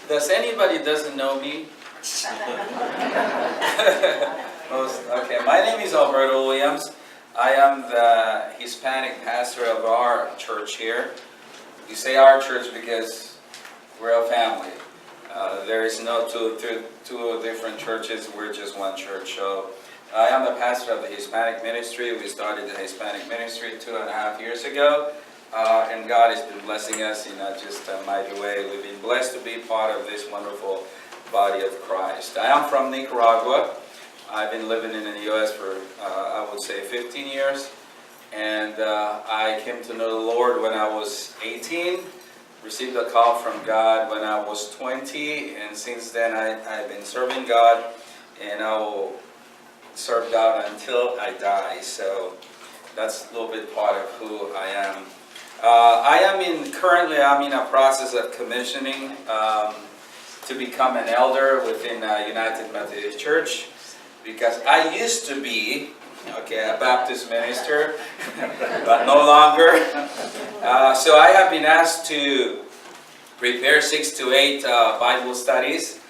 Does anybody doesn't know me? Okay, my name is Alberto Williams. I am the Hispanic pastor of our church here. We say our church because we're a family. There is no two different churches. We're just one church. So I am the pastor of the Hispanic ministry. We started the Hispanic ministry 2.5 years ago. And God has been blessing us in just a mighty way. We've been blessed to be part of this wonderful body of Christ. I am from Nicaragua. I've been living in the U.S. for, I would say, 15 years. And I came to know the Lord when I was 18. Received a call from God when I was 20. And since then, I've been serving God. And I will serve God until I die. So that's a little bit part of who I am. Currently I'm in a process of commissioning to become an elder within United Methodist Church, because I used to be, a Baptist minister, but no longer. So I have been asked to prepare 6 to 8 Bible studies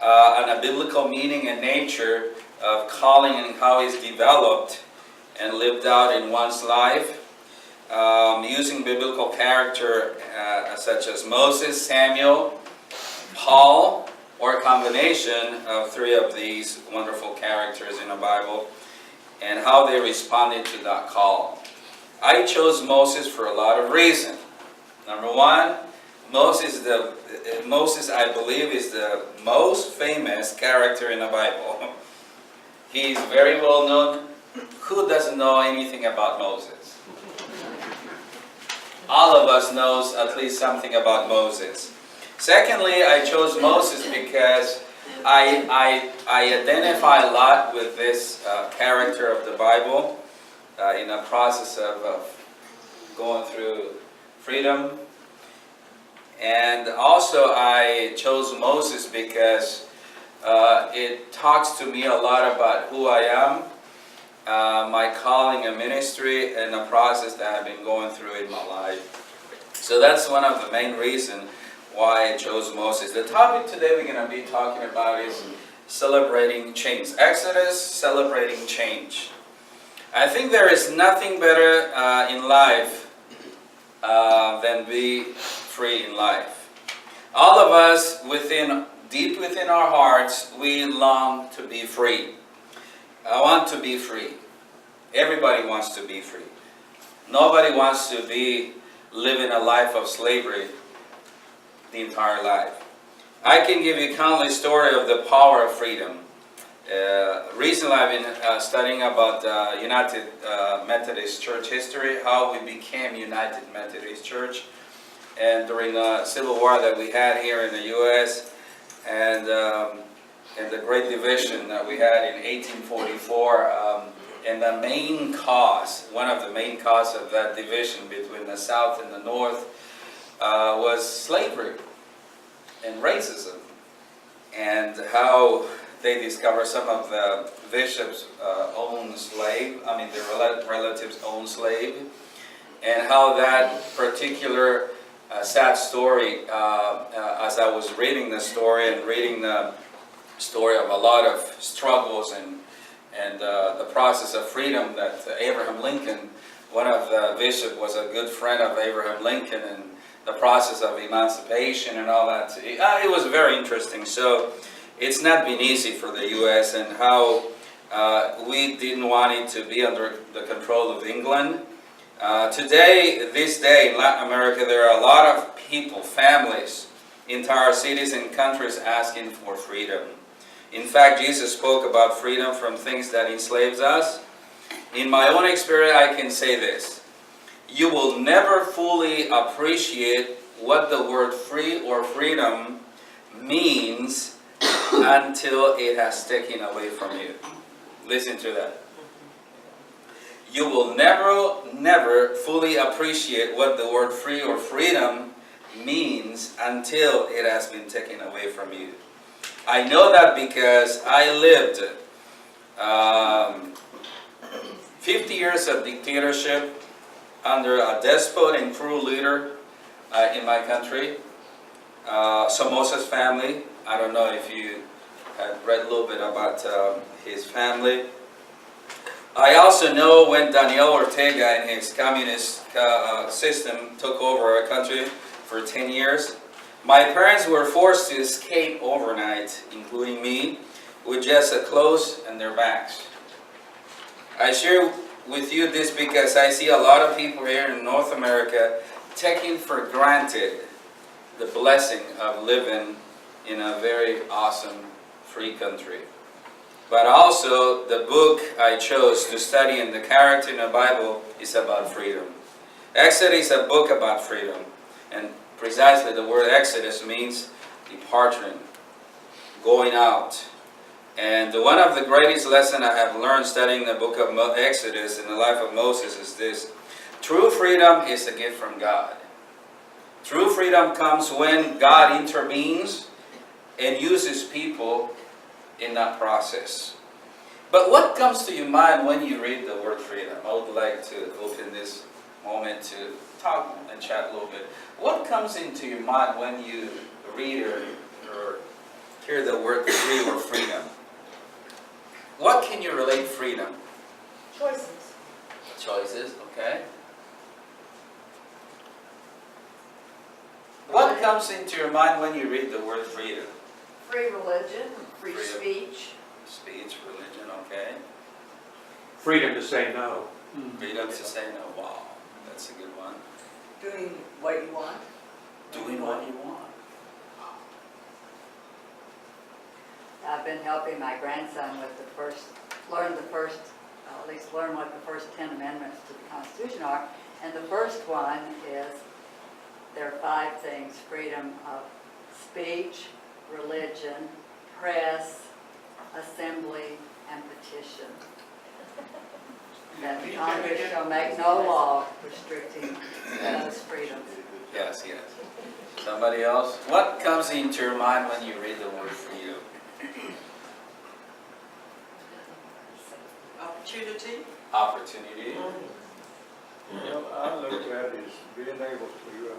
on a biblical meaning and nature of calling and how it's developed and lived out in one's life. Using biblical character such as Moses, Samuel, Paul, or a combination of 3 of these wonderful characters in the Bible, and how they responded to that call. I chose Moses for a lot of reasons. Number 1, Moses, I believe, is the most famous character in the Bible. He's very well known. Who doesn't know anything about Moses? All of us knows at least something about Moses. Secondly, I chose Moses because I identify a lot with this character of the Bible in a process of going through freedom. And also I chose Moses because it talks to me a lot about who I am, my calling and ministry, and the process that I've been going through in my life. So that's one of the main reasons why I chose Moses. The topic today we're going to be talking about is celebrating change. Exodus, celebrating change. I think there is nothing better in life than be free in life. All of us, deep within our hearts, we long to be free. I want to be free. Everybody wants to be free. Nobody wants to be living a life of slavery the entire life. I can give you a countless story of the power of freedom. Recently I've been studying about United Methodist Church history, how we became United Methodist Church, and during the Civil War that we had here in the U.S., and the Great Division that we had in 1844, and the main cause, one of the main causes of that division between the South and the North was slavery and racism, and how they discovered some of the bishops owned slave, their relatives owned slave, and how that particular sad story, as I was reading the story and reading the story of a lot of struggles and the process of freedom that Abraham Lincoln, one of the bishops, was a good friend of Abraham Lincoln, and the process of emancipation and all that. It was very interesting. So it's not been easy for the U.S. and how we didn't want it to be under the control of England. This day in Latin America, there are a lot of people, families, entire cities and countries asking for freedom. In fact, Jesus spoke about freedom from things that enslaves us. In my own experience, I can say this. You will never fully appreciate what the word free or freedom means until it has taken away from you. Listen to that. You will never fully appreciate what the word free or freedom means until it has been taken away from you. I know that because I lived 50 years of dictatorship under a despot and cruel leader in my country. Somoza's family. I don't know if you have read a little bit about his family. I also know when Daniel Ortega and his communist system took over our country for 10 years, my parents were forced to escape overnight, including me, with just clothes and their bags. I share with you this because I see a lot of people here in North America taking for granted the blessing of living in a very awesome free country. But also, the book I chose to study in the character in the Bible is about freedom. Exodus is a book about freedom. And precisely the word Exodus means departure, going out. And one of the greatest lessons I have learned studying the book of Exodus in the life of Moses is this. True freedom is a gift from God. True freedom comes when God intervenes and uses people in that process. But what comes to your mind when you read the word freedom? I would like to open this moment to talk and chat a little bit. What comes into your mind when you read or hear the word free or freedom? What can you relate freedom? Choices. Choices, okay. What comes into your mind when you read the word freedom? Free religion, free speech. Speech, religion, okay. Freedom to say no. Freedom to say no. Wow, that's a good one. Doing what you want. Doing what you want. I've been helping my grandson with learn what the first 10 amendments to the Constitution are. And the first one is, there are 5 things: freedom of speech, religion, press, assembly, and petition. That the Congress shall make no law restricting those freedoms. Yes, yes. Somebody else? What comes into your mind when you read the word freedom? Opportunity. Opportunity. You know, I look at it as being able to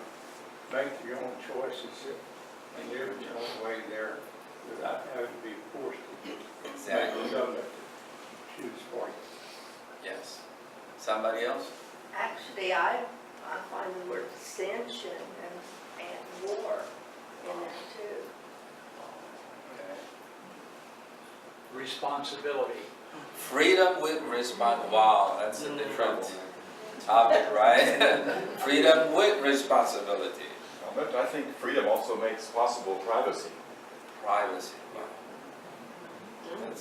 make your own choices and live your own way there without having to be forced to Exactly. make somebody choose for you. Yes. Somebody else? Actually, I find the word dissension and war in there too. Okay. Responsibility. Freedom with responsibility. Wow, that's a different topic, right? Freedom with responsibility. But I think freedom also makes possible privacy. Privacy.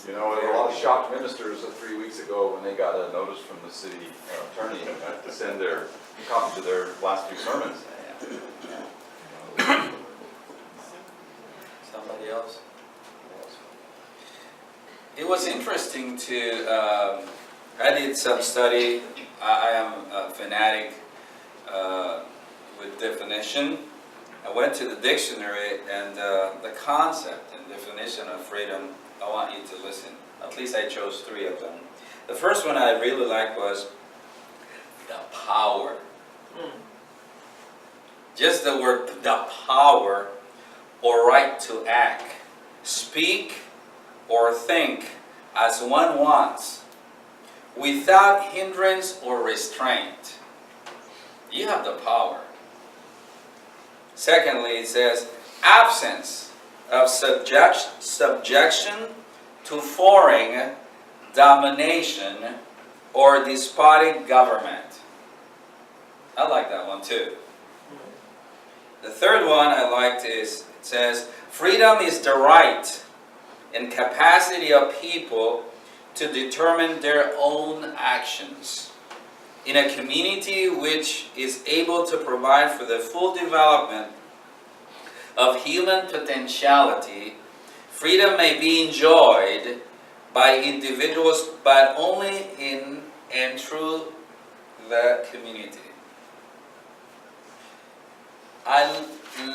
You know, there were a lot of shocked ministers 3 weeks ago when they got a notice from the city attorney to send their copies of their last 2 sermons. Somebody else? It was interesting to, I did some study. I am a fanatic with definition. I went to the dictionary and the concept and definition of freedom, I want you to listen. At least I chose 3 of them. The first one I really liked was the power. Just the word, the power or right to act, speak or think as one wants, without hindrance or restraint. You have the power. Secondly, it says, absence of subjection to foreign domination or despotic government. I like that one too. The third one I liked is, it says, freedom is the right and capacity of people to determine their own actions in a community which is able to provide for the full development of human potentiality. Freedom may be enjoyed by individuals, but only in and through the community. I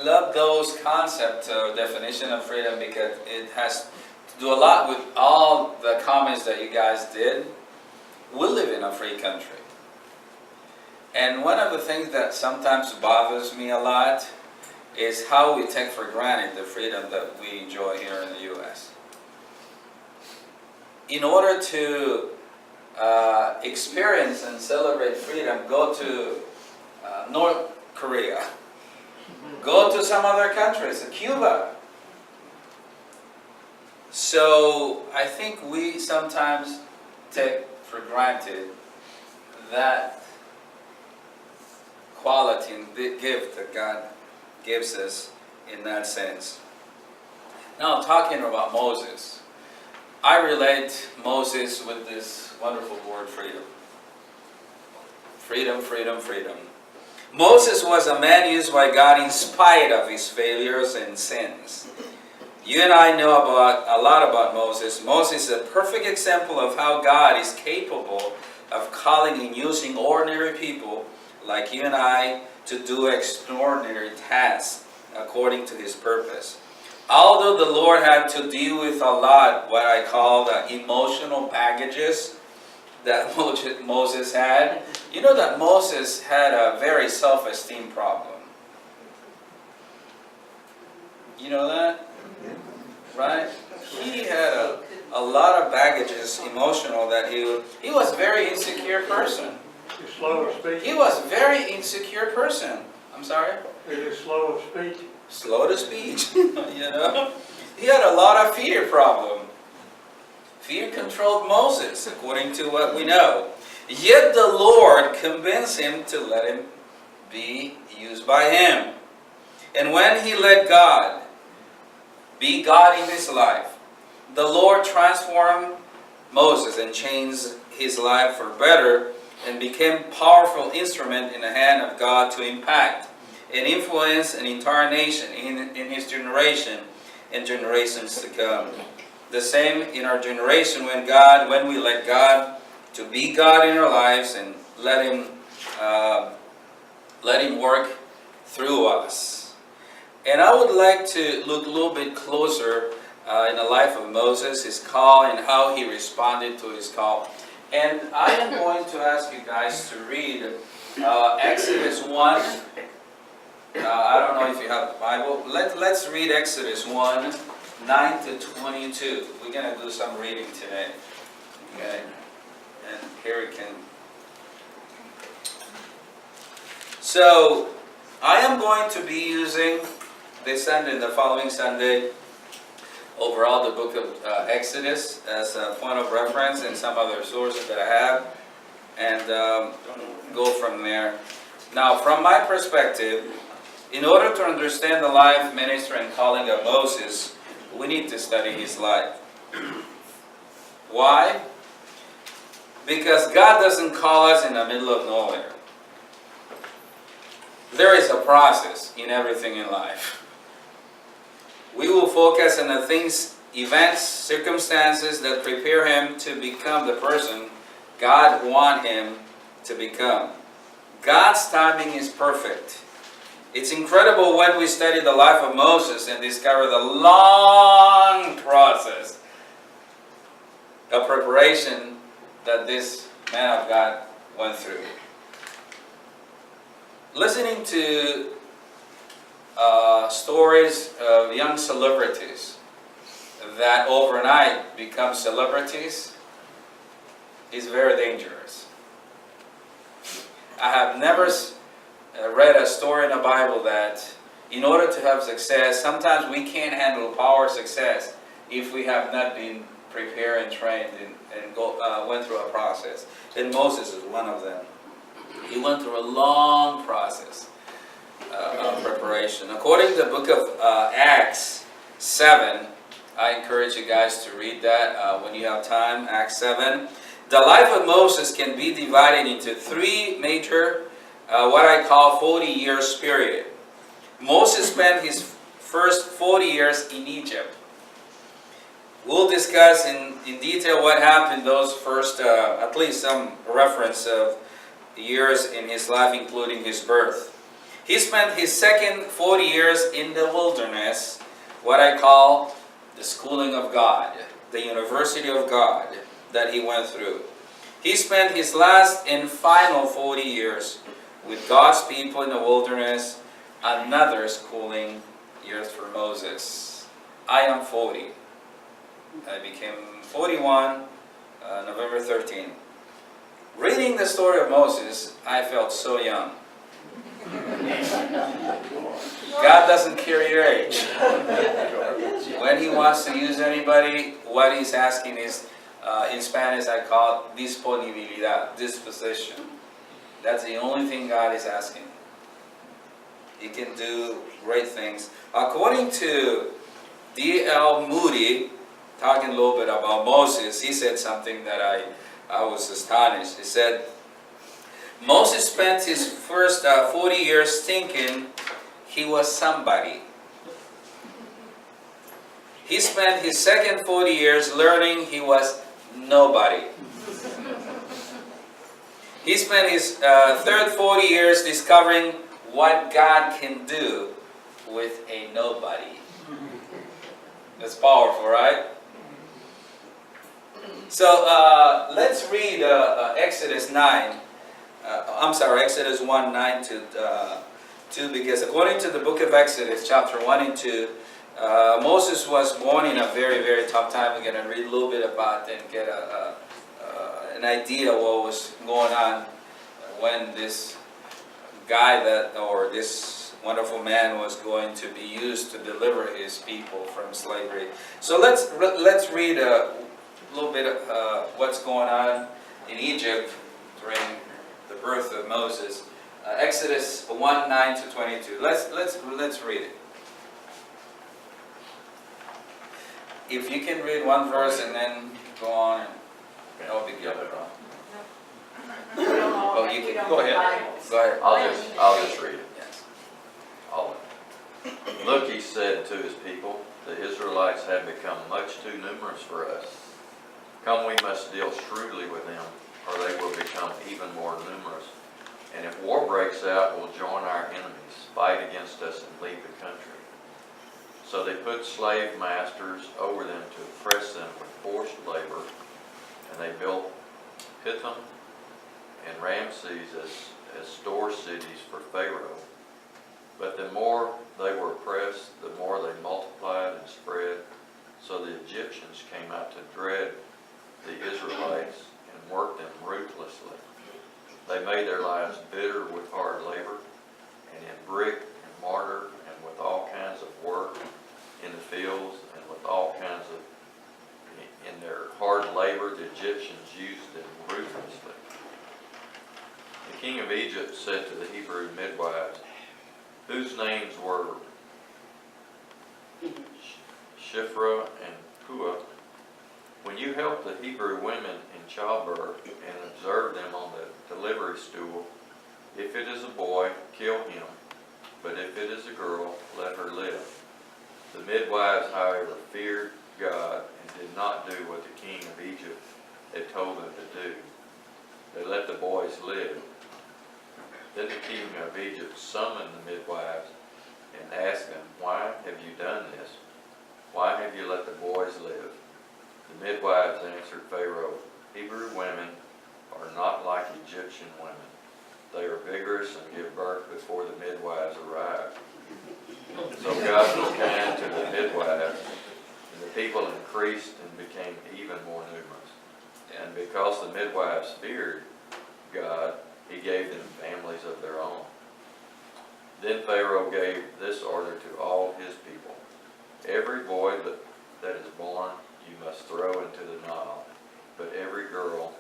love those concepts of definition of freedom because it has to do a lot with all the comments that you guys did. We live in a free country. And one of the things that sometimes bothers me a lot is how we take for granted the freedom that we enjoy here in the U.S. In order to experience and celebrate freedom, go to North Korea, go to some other countries, Cuba. So I think we sometimes take for granted that quality and the gift that God gives us in that sense. Now, talking about Moses, I relate Moses with this wonderful word, freedom. Freedom, freedom, freedom. Moses was a man used by God in spite of his failures and sins. You and I know a lot about Moses. Moses is a perfect example of how God is capable of calling and using ordinary people like you and I to do extraordinary tasks according to His purpose. Although the Lord had to deal with a lot, what I call the emotional baggages that Moses had. You know that Moses had a very self-esteem problem. You know that? Right? He had a lot of baggages, emotional, that he was a very insecure person. You're slow of speech. He was a very insecure person. I'm sorry? You're slow of speech. Slow to speech, you know. He had a lot of fear problem. Fear controlled Moses, according to what we know. Yet the Lord convinced him to let him be used by Him. And when he let God be God in his life, the Lord transformed Moses and changed his life for better and became a powerful instrument in the hand of God to impact and influence an entire nation in his generation and generations to come. The same in our generation when we let God to be God in our lives and let Him work through us. And I would like to look a little bit closer in the life of Moses, his call, and how he responded to his call. And I am going to ask you guys to read Exodus 1. I don't know if you have the Bible. Let's read Exodus 1, 9 to 22. We're going to do some reading today. Okay? And here we can. So, I am going to be using this Sunday and the following Sunday overall the book of Exodus as a point of reference and some other sources that I have, and go from there. Now, from my perspective, in order to understand the life, ministry, and calling of Moses, we need to study his life. Why? Because God doesn't call us in the middle of nowhere. There is a process in everything in life. We will focus on the things, events, circumstances that prepare him to become the person God wants him to become. God's timing is perfect. It's incredible when we study the life of Moses and discover the long process of preparation that this man of God went through. Listening to stories of young celebrities that overnight become celebrities is very dangerous. I have never read a story in the Bible that in order to have success, sometimes we can't handle power success if we have not been prepared and trained and went through a process. And Moses is one of them. He went through a long process of preparation. According to the book of Acts 7, I encourage you guys to read that when you have time, Acts 7. The life of Moses can be divided into three major, what I call 40 years period. Moses spent his first 40 years in Egypt. We'll discuss in detail what happened those first, at least some reference of years in his life, including his birth. He spent his second 40 years in the wilderness, what I call the schooling of God, the University of God that he went through. He spent his last and final 40 years with God's people in the wilderness, another schooling years for Moses. I am 40. I became 41 November 13. Reading the story of Moses, I felt so young. God doesn't care your age. When He wants to use anybody, what He's asking is, in Spanish I call it disponibilidad, disposition. That's the only thing God is asking. He can do great things. According to D.L. Moody, talking a little bit about Moses, he said something that I was astonished. He said, Moses spent his first 40 years thinking he was somebody. He spent his second 40 years learning he was nobody. He spent his third 40 years discovering what God can do with a nobody. That's powerful, right? So let's read Exodus 1, 9 to 2, because according to the book of Exodus, chapter 1 and 2, Moses was born in a very, very tough time. We're going to read a little bit about and get an idea what was going on when this guy or this wonderful man was going to be used to deliver his people from slavery. So let's read a little bit of what's going on in Egypt during the birth of Moses. Exodus 1, 9 to 22. Let's read it. If you can read one verse and then go on, that would be good. Oh, you can go ahead. Go ahead. I'll just read it. Yes. Look, he said to his people, the Israelites have become much too numerous for us. Come, we must deal shrewdly with them, or they will become even more numerous. And if war breaks out, we'll join our enemies, fight against us, and leave the country. So they put slave masters over them to oppress them with forced labor, and they built Pithom and Ramses as store cities for Pharaoh. But the more they were oppressed, the more they multiplied and spread. So the Egyptians came out to dread the Israelites and worked them ruthlessly. They made their lives bitter with hard labor, and in brick and mortar, and with all kinds of work in the fields, and with all kinds of, in their hard labor, the Egyptians used them ruthlessly. The king of Egypt said to the Hebrew midwives, whose names were Shiphrah and Puah, when you help the Hebrew women in childbirth and observe them on the delivery stool, if it is a boy, kill him, but if it is a girl, let her live. The midwives, however, feared God and did not do what the king of Egypt had told them to do. They let the boys live. Then the king of Egypt summoned the midwives and asked them, why have you done this? Why have you let the boys live? The midwives answered Pharaoh, Hebrew women are not like Egyptian women. They are vigorous and give birth before the midwives arrive. So God was kind to the midwives, and the people increased and became even more numerous. And because the midwives feared God, He gave them families of their own. Then Pharaoh gave this order to all his people. Every boy that is born you must throw into the Nile, but every girl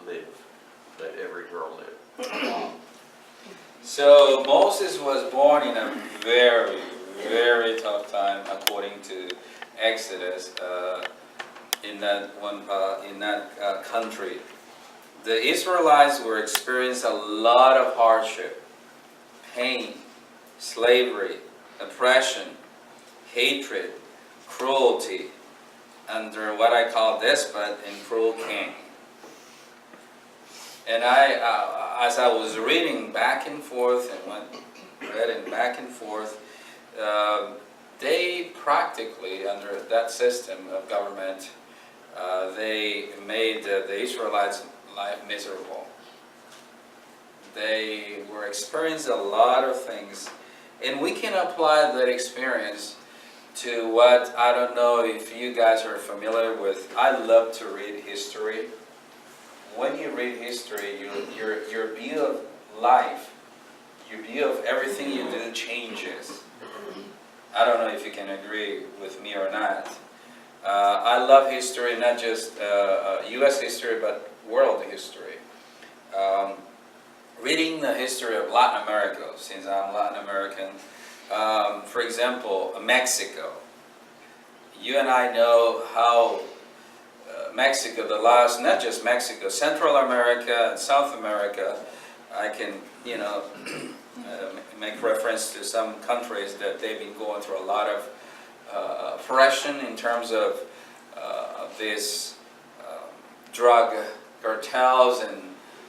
live. Let every girl live. So Moses was born in a very, very tough time, according to Exodus, in that country. The Israelites were experiencing a lot of hardship, pain, slavery, oppression, hatred, cruelty, under what I call despot and cruel king. And as I was reading back and forth reading back and forth, they practically, under that system of government, they made the Israelites' life miserable. They were experiencing a lot of things. And we can apply that experience to what, I don't know if you guys are familiar with. I love to read history. When you read history, your view of life, your view of everything you do changes. I don't know if you can agree with me or not. I love history, not just U.S. history, but world history. Reading the history of Latin America, since I'm Latin American. For example, Mexico. You and I know how Mexico, the last, not just Mexico, Central America and South America, I can, make reference to some countries that they've been going through a lot of oppression in terms of this drug cartels and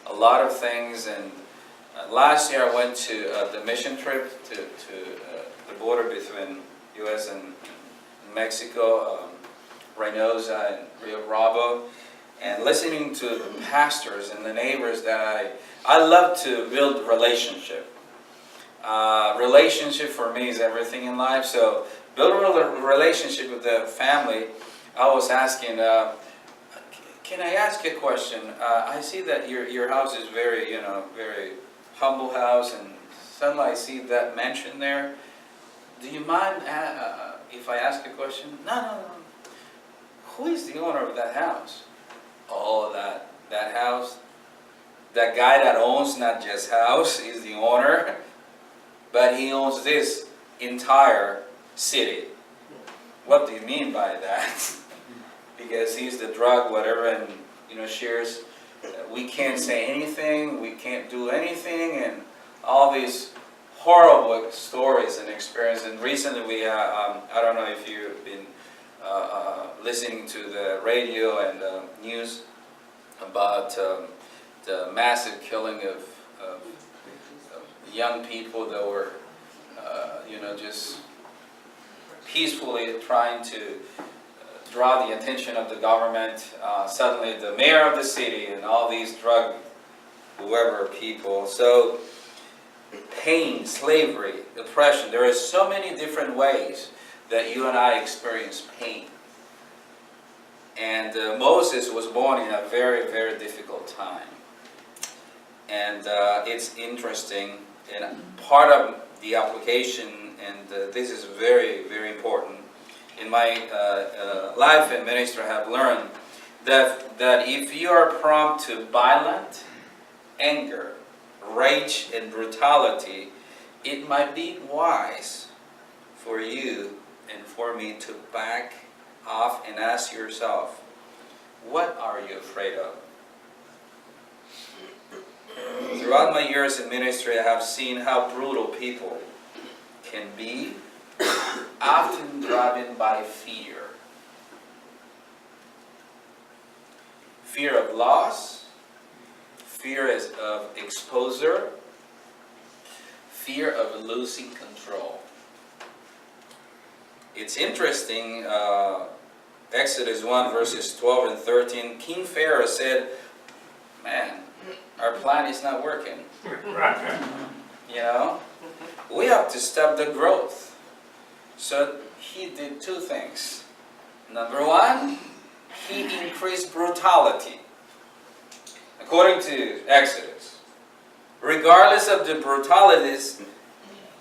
a lot of things. And last year I went to the mission trip to the border between U.S. and Mexico, Reynosa and Rio Bravo, and listening to the pastors and the neighbors that I love to build relationship. Relationship for me is everything in life, so building a relationship with the family, I was asking, can I ask you a question? I see that your house is very, very humble house, and suddenly I see that mentioned there. Do you mind if I ask a question? No. Who is the owner of that house? Oh, that house. That guy that owns not just house is the owner, but he owns this entire city. What do you mean by that? Because he's the drug, whatever, and shares. We can't say anything, we can't do anything, and all these horrible stories and experiences. And recently we, I don't know if you've been listening to the radio and news about the massive killing of young people that were, just peacefully trying to draw the attention of the government. Suddenly the mayor of the city and all these drug, whoever people. So pain, slavery, oppression. There are so many different ways that you and I experience pain. And Moses was born in a very, very difficult time. And it's interesting, and part of the application, and this is very, very important, in my life and ministry I have learned that if you are prone to violent anger, rage, and brutality, it might be wise for you and for me to back off and ask yourself, what are you afraid of? Throughout my years in ministry, I have seen how brutal people can be, often driven by fear. Fear of loss, fear of exposure, fear of losing control. It's interesting, Exodus 1 verses 12 and 13, King Pharaoh said, man, our plan is not working. We have to stop the growth. So he did two things. Number one, he increased brutality. According to Exodus, regardless of the brutalities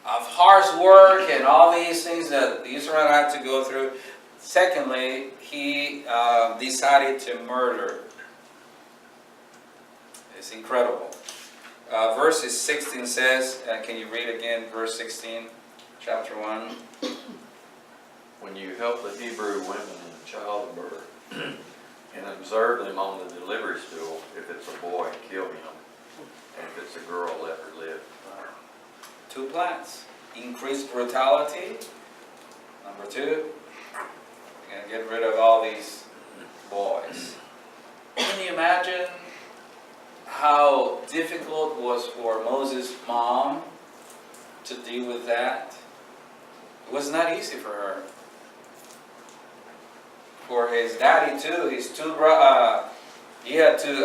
of harsh work and all these things that Israel had to go through, secondly, he decided to murder. It's incredible. Verses 16 says, can you read again verse 16, chapter 1? When you help the Hebrew women in childbirth and observe them on the delivery stool, if it's a boy, kill him. And if it's a girl, let her live. 2 plans. Increased brutality. Number 2, you're going to get rid of all these boys. Can you imagine how difficult it was for Moses' mom to deal with that? It was not easy for her. For his daddy too, he had two,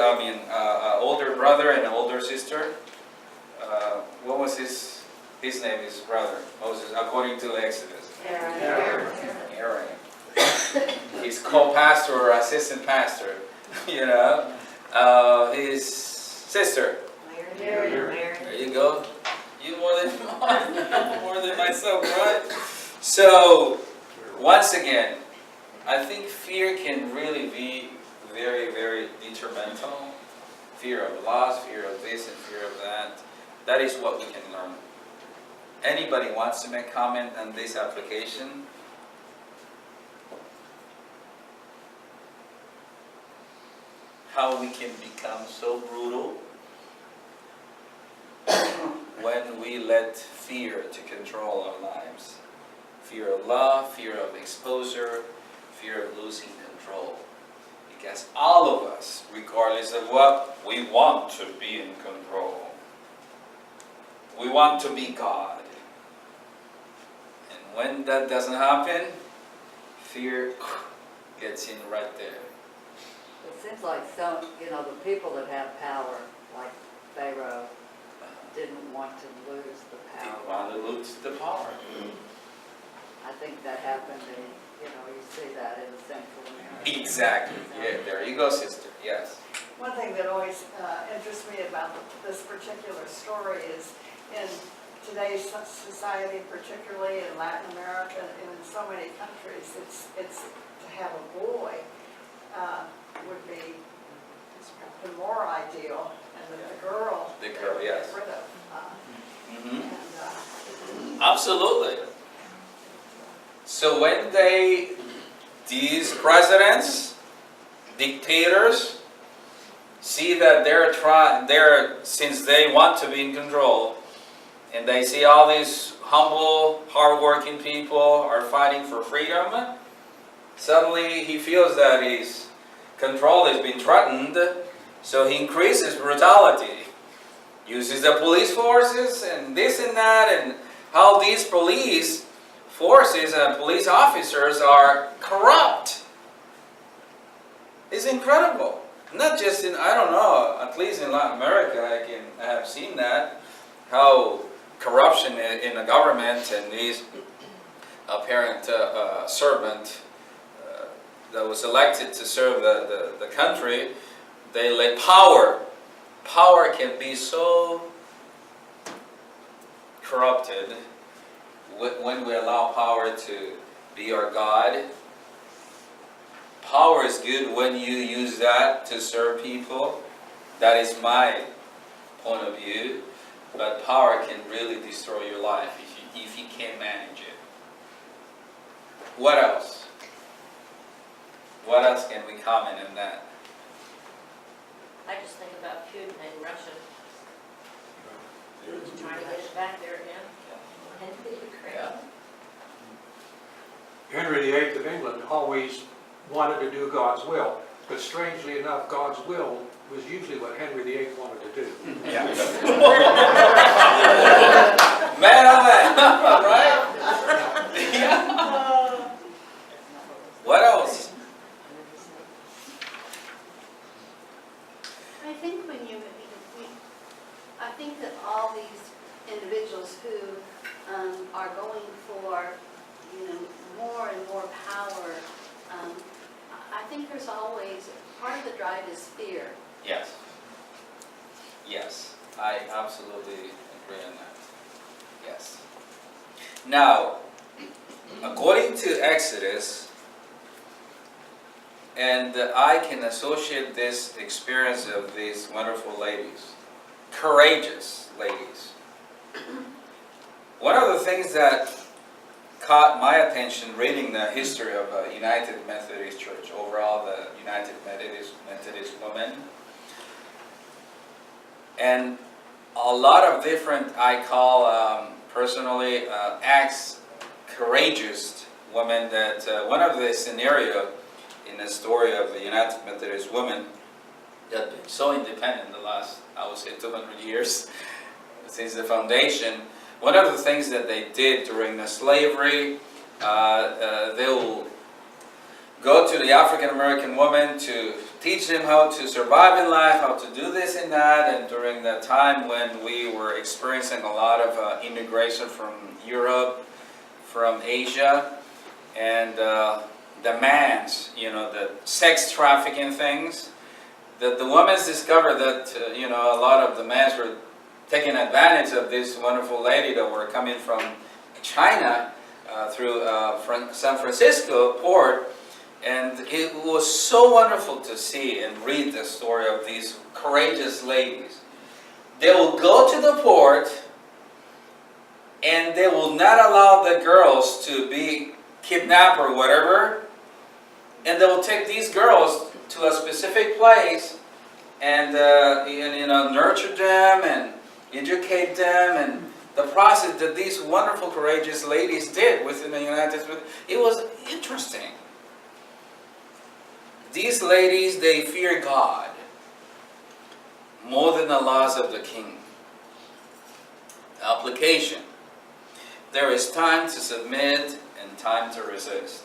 older brother and an older sister. what was his name, his brother, Moses, according to Exodus? Aaron. His co-pastor or assistant pastor, you know, his sister. There you go. You more than myself, right? So, once again, I think fear can really be very, very detrimental. Fear of loss, fear of this and fear of that. That is what we can learn. Anybody wants to make comment on this application? How we can become so brutal when we let fear to control our lives. Fear of love, fear of exposure, fear of losing control. Because all of us, regardless of what, we want to be in control. We want to be God. And when that doesn't happen, fear gets in right there. It seems like some, the people that have power, like Pharaoh, didn't want to lose the They power. want to lose the power. I think that happened in, you see that in Central America. Exactly. Yeah, there you go, sister. Yes. One thing that always interests me about this particular story is in today's society, particularly in Latin America and in so many countries, it's to have a boy would be the more ideal, and that the girl The girl, they yes. get rid of. Absolutely. So when these presidents, dictators, see that since they want to be in control, and they see all these humble, hardworking people are fighting for freedom, suddenly he feels that his control has been threatened, so he increases brutality, uses the police forces and this and that, and how these police forces and police officers are corrupt. It's incredible. Not just in, I don't know, at least in Latin America I have seen that, how corruption in the government and these apparent servant that was elected to serve the country, they let power can be so corrupted when we allow power to be our God. Power is good when you use that to serve people. That is my point of view. But power can really destroy your life if you can't manage it. What else? What else can we comment on that? I just think about Putin and Russia. Trying to get it back there again. And the Ukraine. Yeah. Henry VIII of England always wanted to do God's will, but strangely enough, God's will was usually what Henry VIII wanted to do. Yeah. Man, oh man, right? Yeah. What else? I think I think that all these individuals who are going for, more and more power, I think there's always, part of the drive is fear. Yes. Yes, I absolutely agree on that. Yes. Now, according to Exodus, and I can associate this experience of these wonderful ladies, courageous ladies. One of the things that caught my attention reading the history of United Methodist Church, overall the United Methodist women, and a lot of different, I call personally, acts, courageous women that, one of the scenario in the story of the United Methodist women that have been so independent the last, I would say, 200 years since the foundation. One of the things that they did during the slavery, they will go to the African American woman to teach them how to survive in life, how to do this and that. And during that time when we were experiencing a lot of immigration from Europe, from Asia, and demands, the sex trafficking things, that the women discovered that, a lot of the men were taking advantage of this wonderful lady that were coming from China through San Francisco port. And it was so wonderful to see and read the story of these courageous ladies. They will go to the port and they will not allow the girls to be kidnapped or whatever. And they will take these girls to a specific place and nurture them and educate them. And the process that these wonderful, courageous ladies did within the United States, it was interesting. These ladies, they fear God more than the laws of the king. Application. There is time to submit and time to resist.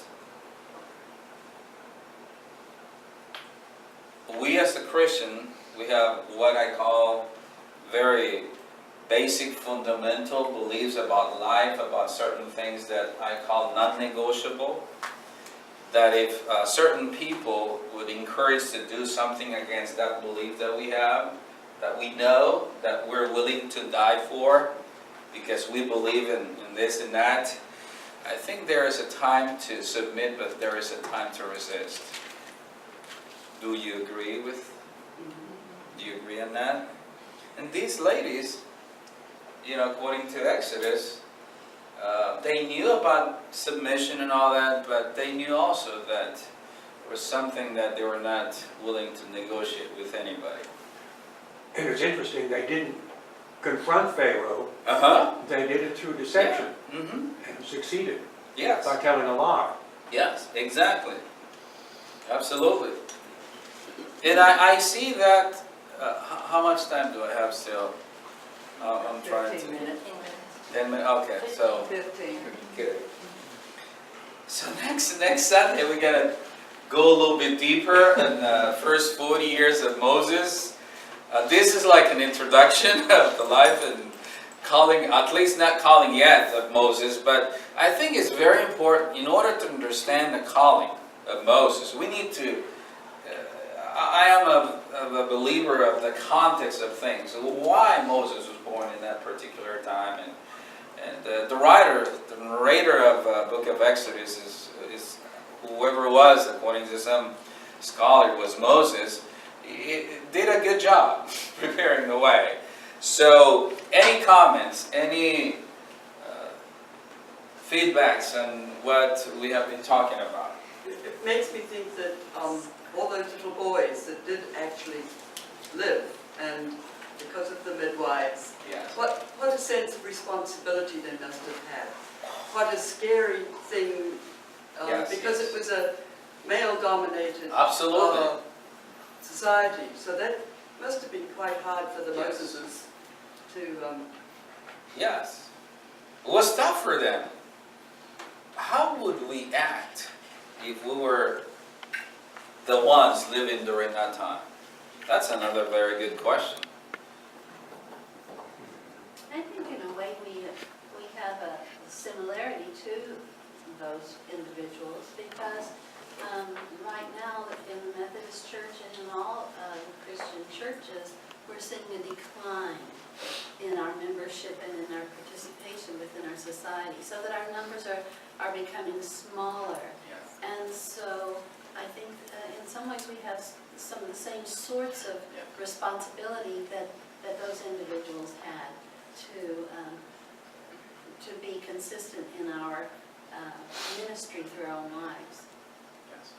We as a Christian, we have what I call very basic fundamental beliefs about life, about certain things that I call non-negotiable. That if certain people would encourage to do something against that belief that we have, that we know, that we're willing to die for, because we believe in this and that, I think there is a time to submit, but there is a time to resist. Do you agree with? Do you agree on that? And these ladies, according to Exodus, they knew about submission and all that, but they knew also that there was something that they were not willing to negotiate with anybody. And it's interesting, they didn't confront Pharaoh. They did it through deception. Yeah. And succeeded. Yes. By telling a lie. Yes, exactly. Absolutely. And I see that, how much time do I have still? I'm trying 15 to... minutes. 10 minutes, okay, so... 15. Good. So next Sunday, we're going to go a little bit deeper in the first 40 years of Moses. This is like an introduction of the life and calling, at least not calling yet, of Moses, but I think it's very important in order to understand the calling of Moses. We need to, I am a believer of the context of things, why Moses was born in that particular time. And the narrator of book of Exodus is whoever it was, according to some scholar, was Moses. He did a good job preparing the way. So, any comments, any feedbacks on what we have been talking about? It makes me think that all those little boys that did actually live, and because of the midwives, Yes. what a sense of responsibility they must have had. What a scary thing, Yes, because yes. it was a male-dominated Absolutely. society. So that must have been quite hard for the Yes. Moseses to... Yes. It was tough for them. How would we act if we were the ones living during that time? That's another very good question. I think in a way we have a similarity to those individuals because right now in the Methodist Church and in all Christian churches, we're seeing a decline in our membership and in our participation within our society, so that our numbers are becoming smaller. Yes. And so I think in some ways we have some of the same sorts of responsibility that those individuals had to be consistent in our ministry through our own lives. Yes.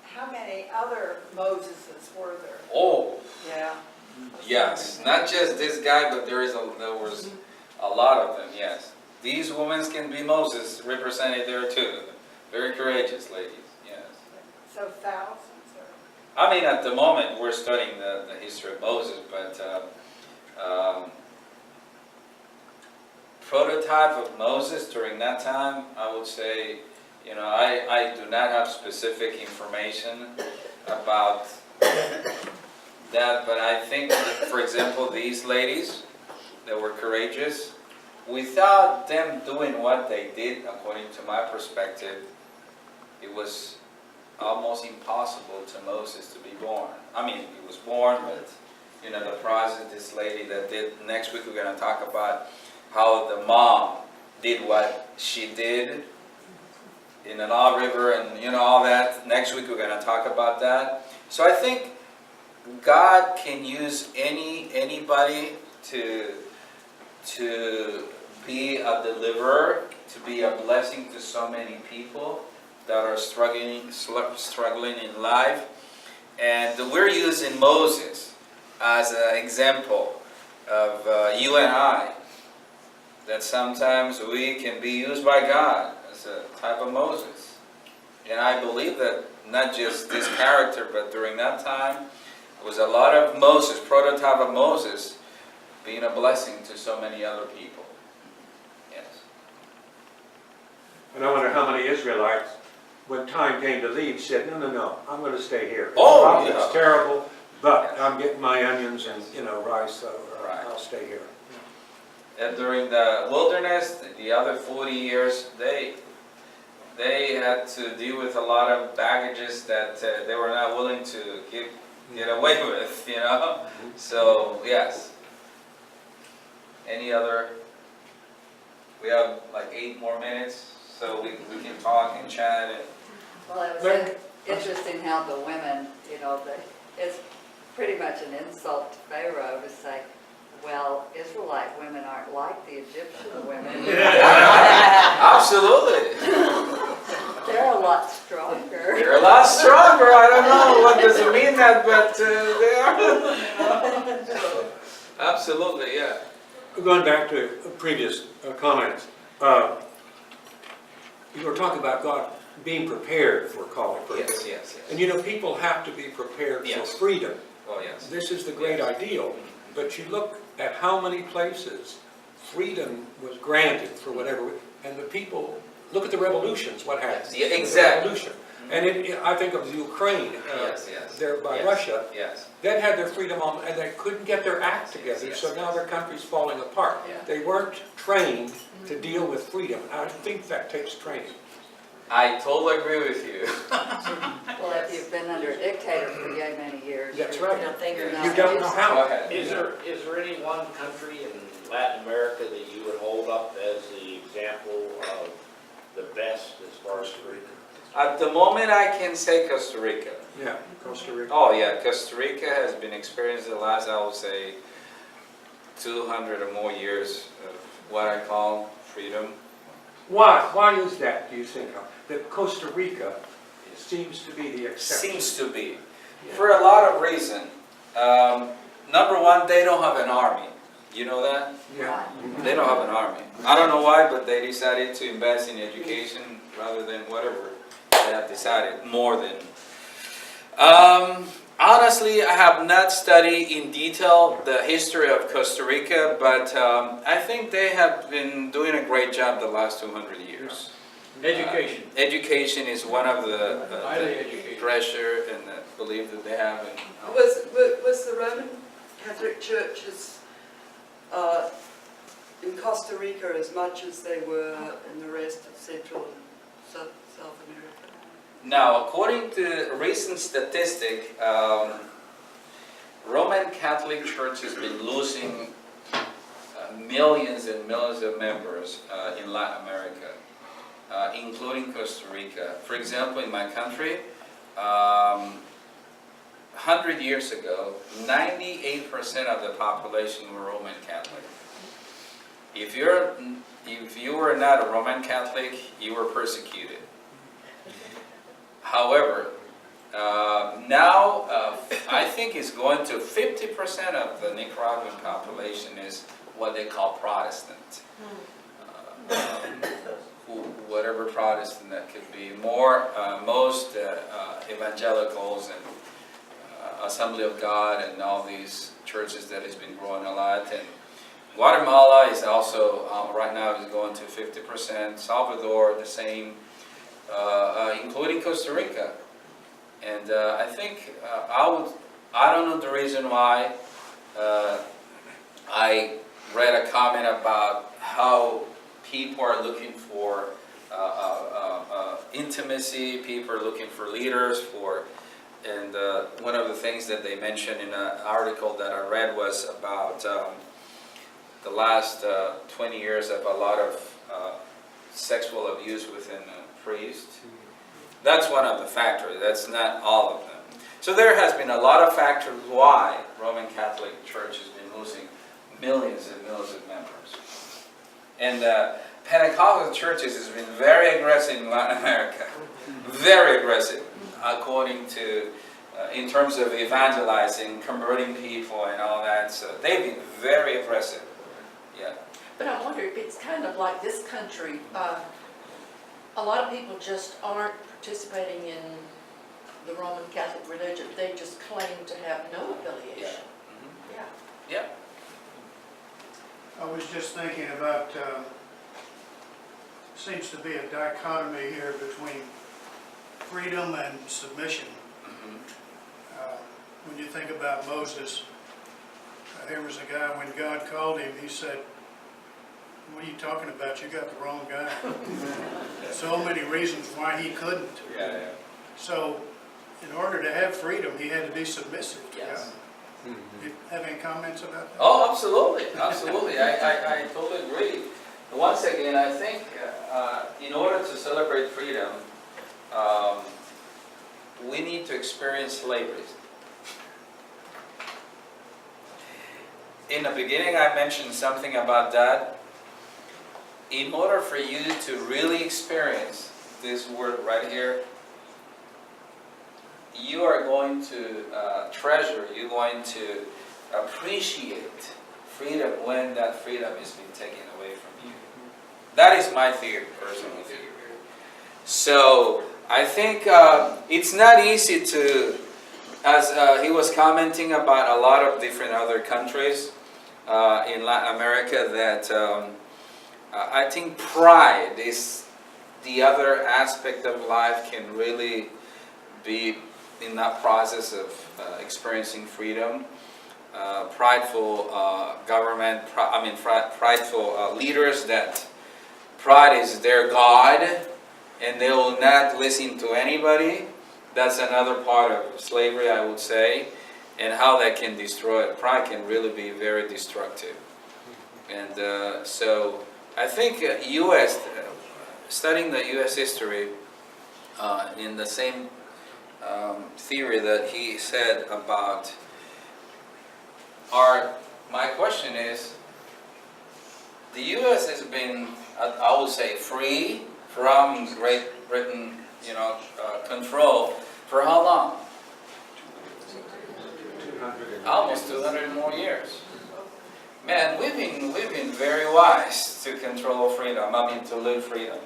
How many other Moseses were there? Oh, Yeah. yes. Not just this guy, but there was a lot of them, yes. These women can be Moses represented there too. Very courageous ladies, yes. So thousands or? I mean, at the moment, we're studying the history of Moses, but prototype of Moses during that time, I would say You know, I do not have specific information about that, but I think, for example, these ladies that were courageous, without them doing what they did, according to my perspective, it was almost impossible to Moses to be born. I mean, he was born, but you know, the process, this lady that did, next week we're going to talk about how the mom did what she did in the Nile River and you know, all that. Next week we're going to talk about that. So I think God can use anybody to be a deliverer, to be a blessing to so many people that are struggling in life. And we're using Moses as an example of you and I, that sometimes we can be used by God as a type of Moses. And I believe that not just this character, but during that time, there was a lot of Moses, prototype of Moses, being a blessing to so many other people. Yes. And I wonder how many Israelites, when time came to leave, said, no, I'm going to stay here. Oh, It's yeah. terrible, but I'm getting my onions and, rice, so Right. I'll stay here. And during the wilderness, the other 40 years, they had to deal with a lot of baggages that they were not willing to get away with, you know. So yes. Any other? We have like 8 more minutes, so we can talk and chat. And Well, it was interesting how the women, it's pretty much an insult to Pharaoh to say, well, Israelite women aren't like the Egyptian women. absolutely, They're a lot stronger. they're a lot stronger. I don't know what does it mean that, but they are. So, absolutely, yeah. Going back to previous comments, you were talking about God being prepared for calling. Yes. And people have to be prepared Yes. for freedom. Oh yes. This is the great ideal. But you look at how many places freedom was granted for whatever, and the people, look at the revolutions, what happened? Yeah, exactly. The revolution. And I think of the Ukraine, Yes. there by Yes. Russia, Yes. that had their freedom on, and they couldn't get their act together, Yes. so now their country's falling apart. Yeah. They weren't trained to deal with freedom. I think that takes training. I totally agree with you. Well, if you've been under a dictator for yet many years. That's you're- right. you're not You don't know used- Go how. ahead. Is there any one country in Latin America that you would hold up as the example of the best as far as freedom? At the moment, I can say Costa Rica. Yeah, Costa Rica. Oh yeah, Costa Rica has been experiencing the last, I would say, 200 or more years of what I call freedom. Why is that, do you think, that Costa Rica seems to be the exception? Seems to be. For a lot of reasons. Number one, they don't have an army. You know that? Yeah. They don't have an army. I don't know why, but they decided to invest in education rather than whatever they have decided, more than. Honestly, I have not studied in detail the history of Costa Rica, but I think they have been doing a great job the last 200 years. Education. Education is one of the Highly educated. treasure and the belief that they have. Was the Roman Catholic churches in Costa Rica as much as they were in the rest of Central and South America? Now, according to recent statistic, Roman Catholic Church has been losing millions and millions of members in Latin America, including Costa Rica. For example, in my country, 100 years ago, 98% of the population were Roman Catholic. If you were not a Roman Catholic, you were persecuted. However, now I think it's going to 50% of the Nicaraguan population is what they call Protestant. Whatever Protestant that could be. Most evangelicals and Assembly of God and all these churches that has been growing a lot. And Guatemala is also right now is going to 50%. Salvador the same. including Costa Rica. And I think I don't know the reason why. I read a comment about how people are looking for intimacy, people are looking for leaders, and one of the things that they mentioned in an article that I read was about the last 20 years of a lot of sexual abuse within priests. That's one of the factors, that's not all of them. So there has been a lot of factors why Roman Catholic Church has been losing millions and millions of members. And Pentecostal churches has been very aggressive in Latin America, very aggressive, according to, in terms of evangelizing, converting people and all that. So they've been very aggressive, yeah. But I wonder if it's kind of like this country, a lot of people just aren't participating in the Roman Catholic religion. They just claim to have no affiliation. Yeah. Yeah. Yeah. I was just thinking about, seems to be a dichotomy here between freedom and submission. When you think about Moses, there was a guy, when God called him, he said, "What are you talking about? You got the wrong guy." So many reasons why he couldn't. Yeah. So, in order to have freedom, he had to be submissive to God. Yes. Do you have any comments about that? Oh, absolutely, absolutely. I totally agree. Once again, I think in order to celebrate freedom, we need to experience slavery. In the beginning, I mentioned something about that. In order for you to really experience this word right here, you are going to treasure, you're going to appreciate freedom when that freedom is being taken away from you. That is my theory, personal theory. So I think it's not easy to, as he was commenting about a lot of different other countries in Latin America, that I think pride is the other aspect of life can really be in that process of experiencing freedom. Prideful government, prideful leaders that pride is their God and they will not listen to anybody. That's another part of slavery, I would say, and how that can destroy it. Pride can really be very destructive. And so I think studying the U.S. history in the same theory that he said about my question is, the U.S. has been, I would say, free from Great Britain, control for how long? Almost 200 more years. Man, we've been very wise to control freedom, to live freedom.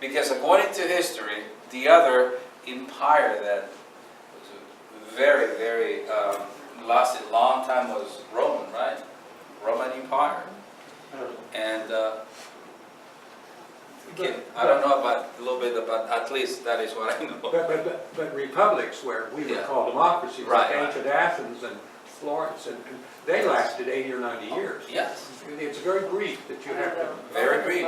Because according to history, the other empire that was very, very lasted a long time was Roman, right? Roman Empire. And I don't know about a little bit about, at least that is what I know. But republics where we would call democracies, like ancient Athens and Florence, and they lasted 80 or 90 years. Yes. It's very brief that you have to. Very brief.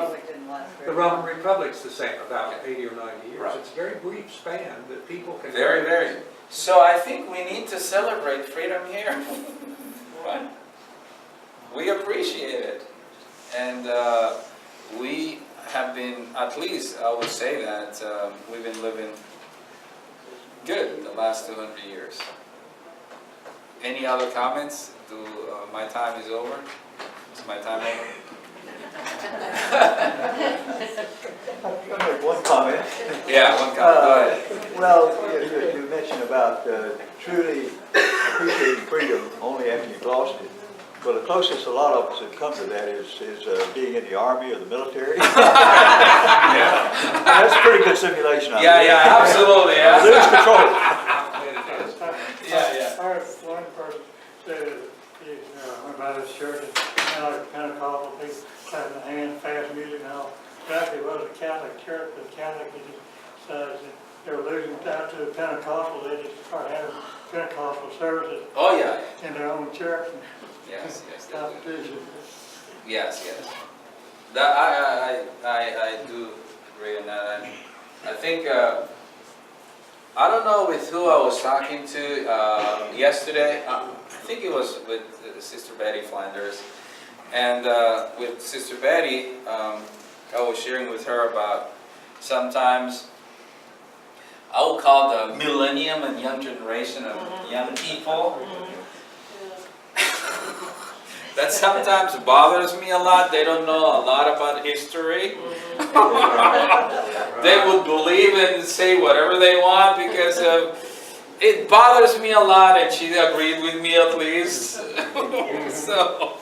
The Roman Republic's the same, about 80 or 90 years. Right. It's a very brief span that people can. Very, very. So I think we need to celebrate freedom here. Right? We appreciate it. And we have been, at least I would say that, we've been living good the last 200 years. Any other comments? My time is over? Is my time over? I'll make one comment. Yeah, one comment. Go ahead. Well, you mentioned about truly appreciating freedom only after you've lost it. Well, the closest a lot of us have come to that is being in the Army or the military. Yeah. That's a pretty good simulation. Yeah, absolutely. Yeah. Lose control. Yeah. One person said, went by this church, and like Pentecostal people clapping their hands, fast music and all. Exactly, was a Catholic church, but Catholic says that they're losing out to Pentecostal, they just start having Pentecostal services Oh, yeah, in their own church. yes, yes, they do. Competition. Yes, yes. That, I do agree on that. I think, I don't know with who I was talking to yesterday. I think it was with Sister Betty Flanders. And with Sister Betty, I was sharing with her about sometimes I would call the millennium and young generation of young people. That sometimes bothers me a lot. They don't know a lot about history. They would believe and say whatever they want because it bothers me a lot, and she agreed with me at least. So,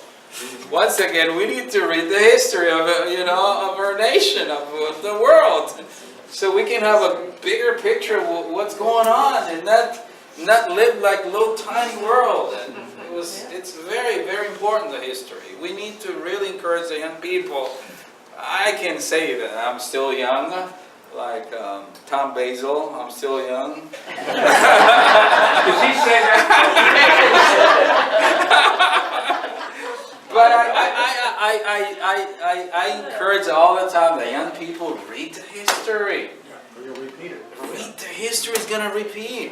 once again, we need to read the history of of our nation, of the world, so we can have a bigger picture of what's going on, and not live like a little tiny world. And it's very, very important, the history. We need to really encourage the young people. I can say that I'm still young, like Tom Basil, I'm still young. Does he say that? But I encourage all the time the young people, read the history. You'll repeat it. Read the history is going to repeat.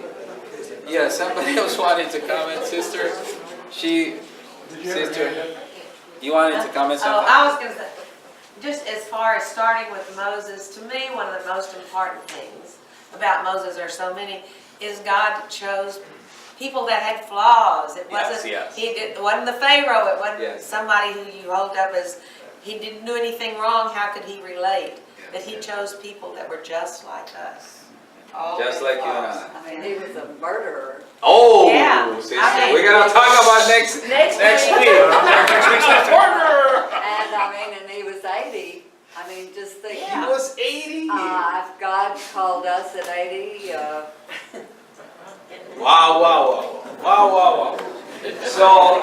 Yeah, somebody else wanted to comment, sister. Sister, you wanted to comment something? Oh, I was going to say, just as far as starting with Moses, to me, one of the most important things about Moses, there are so many, is God chose people that had flaws. It wasn't, Yes. it wasn't the Pharaoh, it wasn't Yes. somebody who you hold up as, he didn't do anything wrong, how could he relate? But he chose people that were just like us. All Just with like you and flaws. I. I mean, he was a murderer. Oh, Yeah. sister, I mean- we're going to talk about next week. Next Next week. week's corner. And I mean, and he was 80. I mean, just think. He was 80. If God called us at 80, Wow. So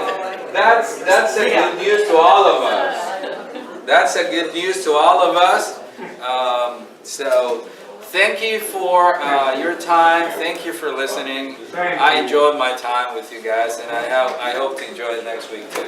that's a good news to all of us. That's a good news to all of us. So thank you for your time. Thank you for listening. I enjoyed my time with you guys, and I hope to enjoy it next week too.